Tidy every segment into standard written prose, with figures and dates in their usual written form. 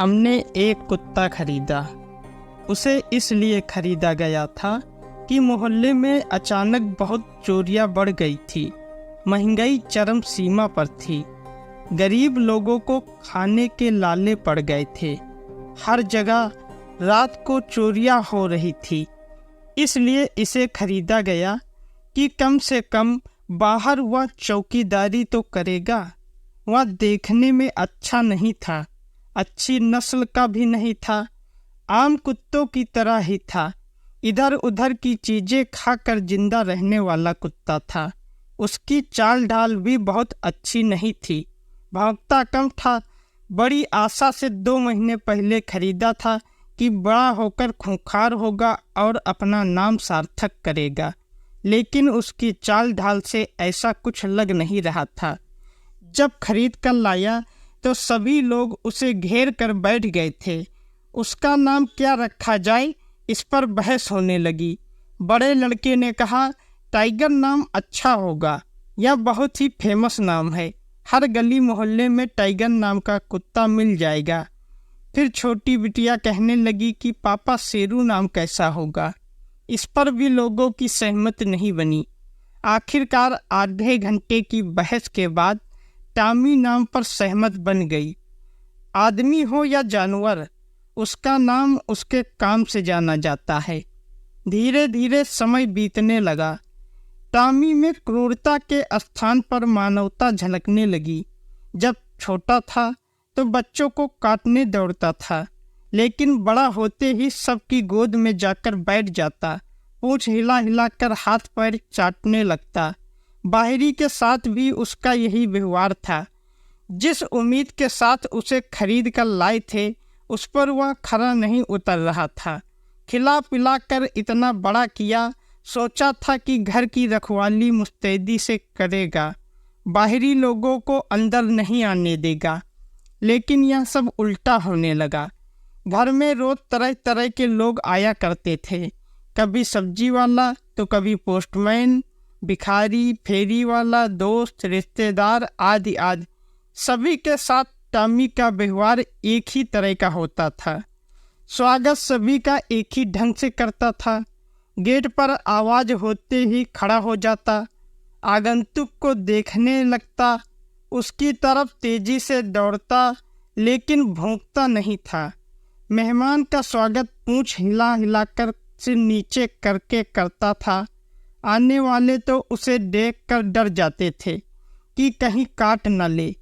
हमने एक कुत्ता खरीदा। उसे इसलिए खरीदा गया था कि मोहल्ले में अचानक बहुत चोरियां बढ़ गई थी। महंगाई चरम सीमा पर थी। गरीब लोगों को खाने के लाले पड़ गए थे। हर जगह रात को चोरियां हो रही थी। इसलिए इसे खरीदा गया कि कम से कम बाहर वह चौकीदारी तो करेगा। वह देखने में अच्छा नहीं था, अच्छी नस्ल का भी नहीं था, आम कुत्तों की तरह ही था। इधर उधर की चीजें खाकर जिंदा रहने वाला कुत्ता था। उसकी चाल ढाल भी बहुत अच्छी नहीं थी। भौंकता कम था। बड़ी आशा से 2 महीने पहले खरीदा था कि बड़ा होकर खूंखार होगा और अपना नाम सार्थक करेगा, लेकिन उसकी चाल ढाल से ऐसा कुछ लग नहीं रहा था। जब खरीद कर लाया तो सभी लोग उसे घेर कर बैठ गए थे। उसका नाम क्या रखा जाए, इस पर बहस होने लगी। बड़े लड़के ने कहा, टाइगर नाम अच्छा होगा, यह बहुत ही फेमस नाम है। हर गली मोहल्ले में टाइगर नाम का कुत्ता मिल जाएगा। फिर छोटी बिटिया कहने लगी कि पापा शेरू नाम कैसा होगा। इस पर भी लोगों की सहमति नहीं बनी। आखिरकार आधे घंटे की बहस के बाद टॉमी नाम पर सहमत बन गई। आदमी हो या जानवर, उसका नाम उसके काम से जाना जाता है। धीरे धीरे समय बीतने लगा। टॉमी में क्रूरता के स्थान पर मानवता झलकने लगी। जब छोटा था तो बच्चों को काटने दौड़ता था, लेकिन बड़ा होते ही सबकी गोद में जाकर बैठ जाता। पूंछ हिला हिला कर हाथ पैर चाटने लगता। बाहरी के साथ भी उसका यही व्यवहार था। जिस उम्मीद के साथ उसे खरीद कर लाए थे, उस पर वह खरा नहीं उतर रहा था। खिला पिला कर इतना बड़ा किया, सोचा था कि घर की रखवाली मुस्तैदी से करेगा, बाहरी लोगों को अंदर नहीं आने देगा। लेकिन यह सब उल्टा होने लगा। घर में रोज तरह तरह के लोग आया करते थे। कभी सब्जी वाला तो कभी पोस्टमैन, भिखारी, फेरी वाला, दोस्त, रिश्तेदार आदि आदि। सभी के साथ टॉमी का व्यवहार एक ही तरह का होता था। स्वागत सभी का एक ही ढंग से करता था। गेट पर आवाज होते ही खड़ा हो जाता, आगंतुक को देखने लगता, उसकी तरफ तेजी से दौड़ता, लेकिन भौंकता नहीं था। मेहमान का स्वागत पूंछ हिला हिलाकर से नीचे करके करता था। आने वाले तो उसे देखकर डर जाते थे कि कहीं काट न ले,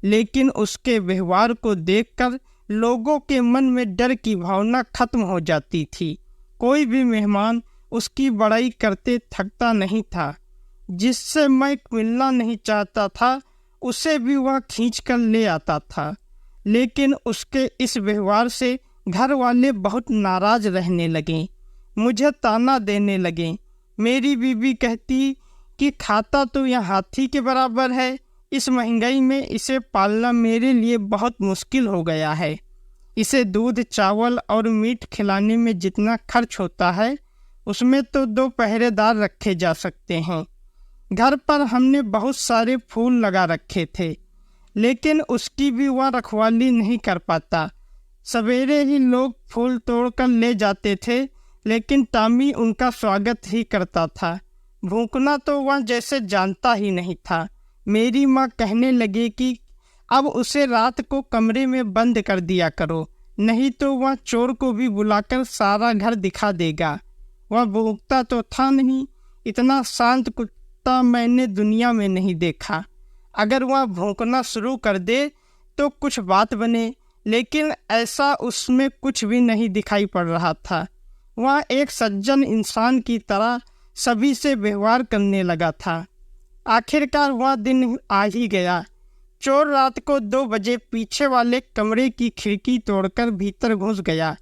लेकिन उसके व्यवहार को देखकर लोगों के मन में डर की भावना खत्म हो जाती थी। कोई भी मेहमान उसकी बड़ाई करते थकता नहीं था। जिससे मैं मिलना नहीं चाहता था, उसे भी वह खींच कर ले आता था। लेकिन उसके इस व्यवहार से घर वाले बहुत नाराज रहने लगे, मुझे ताना देने लगे। मेरी बीवी कहती कि खाता तो यह हाथी के बराबर है। इस महंगाई में इसे पालना मेरे लिए बहुत मुश्किल हो गया है। इसे दूध, चावल और मीट खिलाने में जितना खर्च होता है, उसमें तो 2 पहरेदार रखे जा सकते हैं। घर पर हमने बहुत सारे फूल लगा रखे थे, लेकिन उसकी भी वह रखवाली नहीं कर पाता। सवेरे ही लोग फूल तोड़कर ले जाते थे, लेकिन टॉमी उनका स्वागत ही करता था। भूखना तो वह जैसे जानता ही नहीं था। मेरी माँ कहने लगी कि अब उसे रात को कमरे में बंद कर दिया करो, नहीं तो वह चोर को भी बुलाकर सारा घर दिखा देगा। वह भूखता तो था नहीं। इतना शांत कुत्ता मैंने दुनिया में नहीं देखा। अगर वह भौंकना शुरू कर दे तो कुछ बात बने, लेकिन ऐसा उसमें कुछ भी नहीं दिखाई पड़ रहा था। वह एक सज्जन इंसान की तरह सभी से व्यवहार करने लगा था। आखिरकार वह दिन आ ही गया। चोर रात को 2 बजे पीछे वाले कमरे की खिड़की तोड़कर भीतर घुस गया।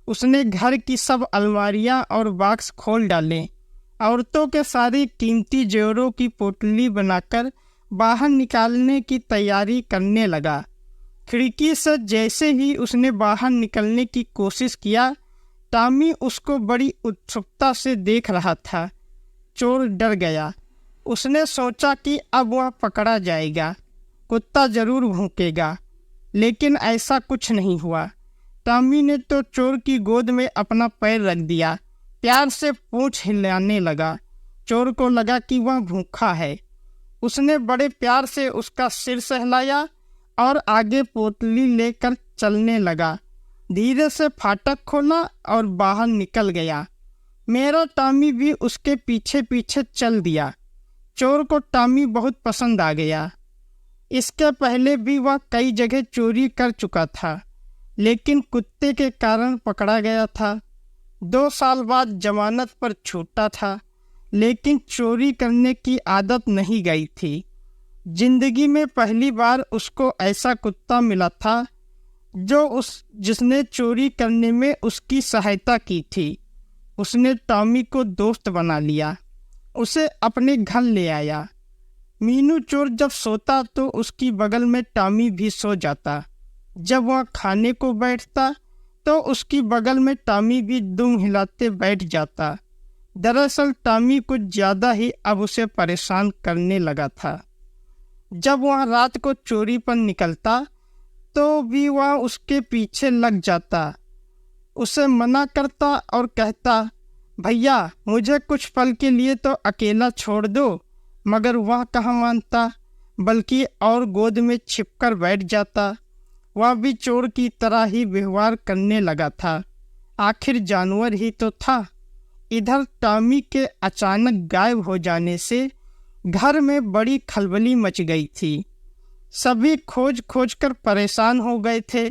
उसने घर की सब अलमारियां और बॉक्स खोल डाले। औरतों के सारे कीमती जेवरों की पोटली बनाकर बाहर निकालने की तैयारी करने लगा। खिड़की से जैसे ही उसने बाहर निकलने की कोशिश किया, टॉमी उसको बड़ी उत्सुकता से देख रहा था। चोर डर गया। उसने सोचा कि अब वह पकड़ा जाएगा, कुत्ता जरूर भौंकेगा, लेकिन ऐसा कुछ नहीं हुआ। टॉमी ने तो चोर की गोद में अपना पैर रख दिया, प्यार से पूंछ हिलाने लगा। चोर को लगा कि वह भूखा है। उसने बड़े प्यार से उसका सिर सहलाया और आगे पोटली लेकर चलने लगा। धीरे से फाटक खोला और बाहर निकल गया। मेरा टॉमी भी उसके पीछे पीछे चल दिया। चोर को टॉमी बहुत पसंद आ गया। इसके पहले भी वह कई जगह चोरी कर चुका था, लेकिन कुत्ते के कारण पकड़ा गया था। 2 साल बाद जमानत पर छूटा था, लेकिन चोरी करने की आदत नहीं गई थी। जिंदगी में पहली बार उसको ऐसा कुत्ता मिला था जिसने चोरी करने में उसकी सहायता की थी। उसने टॉमी को दोस्त बना लिया, उसे अपने घर ले आया। मीनू चोर जब सोता तो उसकी बगल में टॉमी भी सो जाता। जब वह खाने को बैठता तो उसकी बगल में टॉमी भी दुम हिलाते बैठ जाता। दरअसल टॉमी कुछ ज़्यादा ही अब उसे परेशान करने लगा था। जब वह रात को चोरी पर निकलता तो भी वह उसके पीछे लग जाता, उसे मना करता और कहता, भैया मुझे कुछ पल के लिए तो अकेला छोड़ दो। मगर वह कहाँ मानता, बल्कि और गोद में छिपकर बैठ जाता। वह भी चोर की तरह ही व्यवहार करने लगा था। आखिर जानवर ही तो था। इधर टॉमी के अचानक गायब हो जाने से घर में बड़ी खलबली मच गई थी। सभी खोज खोज कर परेशान हो गए थे,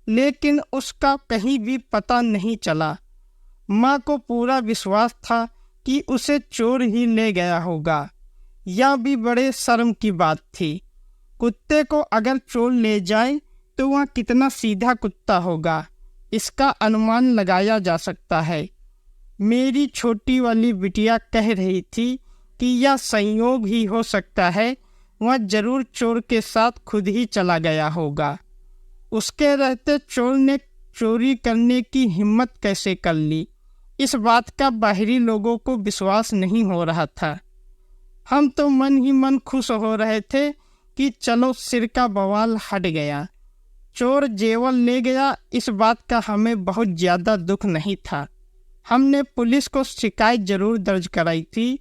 लेकिन उसका कहीं भी पता नहीं चला। माँ को पूरा विश्वास था कि उसे चोर ही ले गया होगा। यह भी बड़े शर्म की बात थी। कुत्ते को अगर चोर ले जाए तो वह कितना सीधा कुत्ता होगा, इसका अनुमान लगाया जा सकता है। मेरी छोटी वाली बिटिया कह रही थी कि यह संयोग ही हो सकता है, वह जरूर चोर के साथ खुद ही चला गया होगा। उसके रहते चोर ने चोरी करने की हिम्मत कैसे कर ली, इस बात का बाहरी लोगों को विश्वास नहीं हो रहा था। हम तो मन ही मन खुश हो रहे थे कि चलो सिर का बवाल हट गया। चोर जेवर ले गया, इस बात का हमें बहुत ज़्यादा दुख नहीं था। हमने पुलिस को शिकायत जरूर दर्ज कराई थी,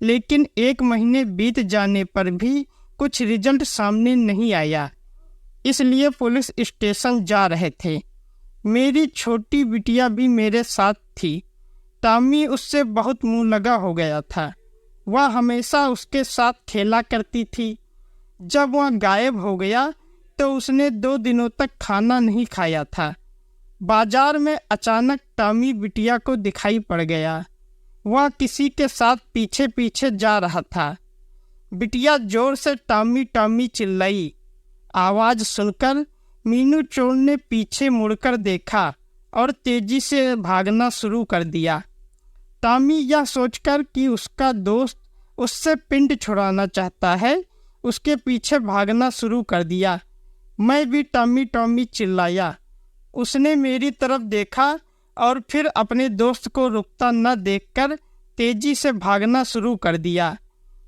लेकिन 1 महीने बीत जाने पर भी कुछ रिजल्ट सामने नहीं आया, इसलिए पुलिस स्टेशन जा रहे थे। मेरी छोटी बिटिया भी मेरे साथ थी। टॉमी उससे बहुत मुंह लगा हो गया था। वह हमेशा उसके साथ खेला करती थी। जब वह गायब हो गया तो उसने 2 दिनों तक खाना नहीं खाया था। बाजार में अचानक टॉमी बिटिया को दिखाई पड़ गया। वह किसी के साथ पीछे पीछे जा रहा था। बिटिया जोर से टॉमी टॉमी चिल्लाई। आवाज़ सुनकर मीनू चोर ने पीछे मुड़कर देखा और तेजी से भागना शुरू कर दिया। टॉमी यह सोचकर कि उसका दोस्त उससे पिंड छुड़ाना चाहता है, उसके पीछे भागना शुरू कर दिया। मैं भी टॉमी टॉमी चिल्लाया। उसने मेरी तरफ देखा और फिर अपने दोस्त को रुकता न देखकर तेजी से भागना शुरू कर दिया।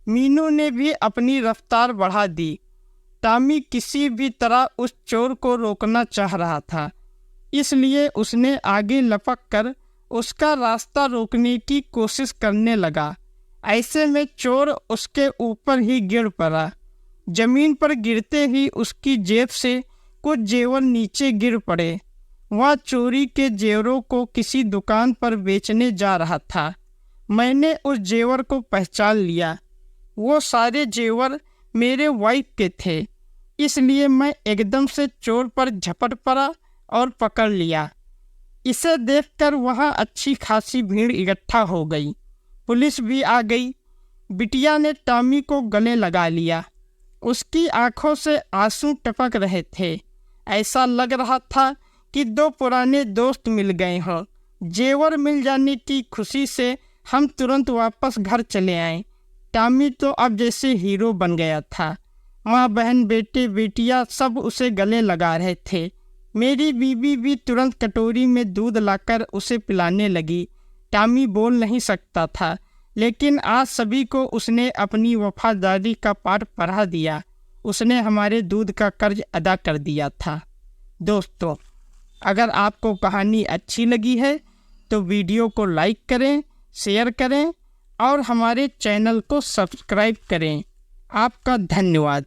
मीनू ने भी अपनी रफ्तार बढ़ा दी। टॉमी किसी भी तरह उस चोर को रोकना चाह रहा था, इसलिए उसने आगे लपक कर उसका रास्ता रोकने की कोशिश करने लगा। ऐसे में चोर उसके ऊपर ही गिर पड़ा। जमीन पर गिरते ही उसकी जेब से कुछ जेवर नीचे गिर पड़े। वह चोरी के जेवरों को किसी दुकान पर बेचने जा रहा था। मैंने उस जेवर को पहचान लिया। वो सारे जेवर मेरे वाइफ के थे, इसलिए मैं एकदम से चोर पर झपट पड़ा और पकड़ लिया। इसे देखकर वहाँ अच्छी खासी भीड़ इकट्ठा हो गई। पुलिस भी आ गई। बिटिया ने टॉमी को गले लगा लिया। उसकी आंखों से आंसू टपक रहे थे। ऐसा लग रहा था कि 2 पुराने दोस्त मिल गए हों। जेवर मिल जाने की खुशी से हम तुरंत वापस घर चले आए। टॉमी तो अब जैसे हीरो बन गया था। माँ बहन बेटे बेटियाँ सब उसे गले लगा रहे थे। मेरी बीवी भी तुरंत कटोरी में दूध लाकर उसे पिलाने लगी। टॉमी बोल नहीं सकता था, लेकिन आज सभी को उसने अपनी वफादारी का पाठ पढ़ा दिया। उसने हमारे दूध का कर्ज अदा कर दिया था। दोस्तों, अगर आपको कहानी अच्छी लगी है तो वीडियो को लाइक करें, शेयर करें और हमारे चैनल को सब्सक्राइब करें। आपका धन्यवाद।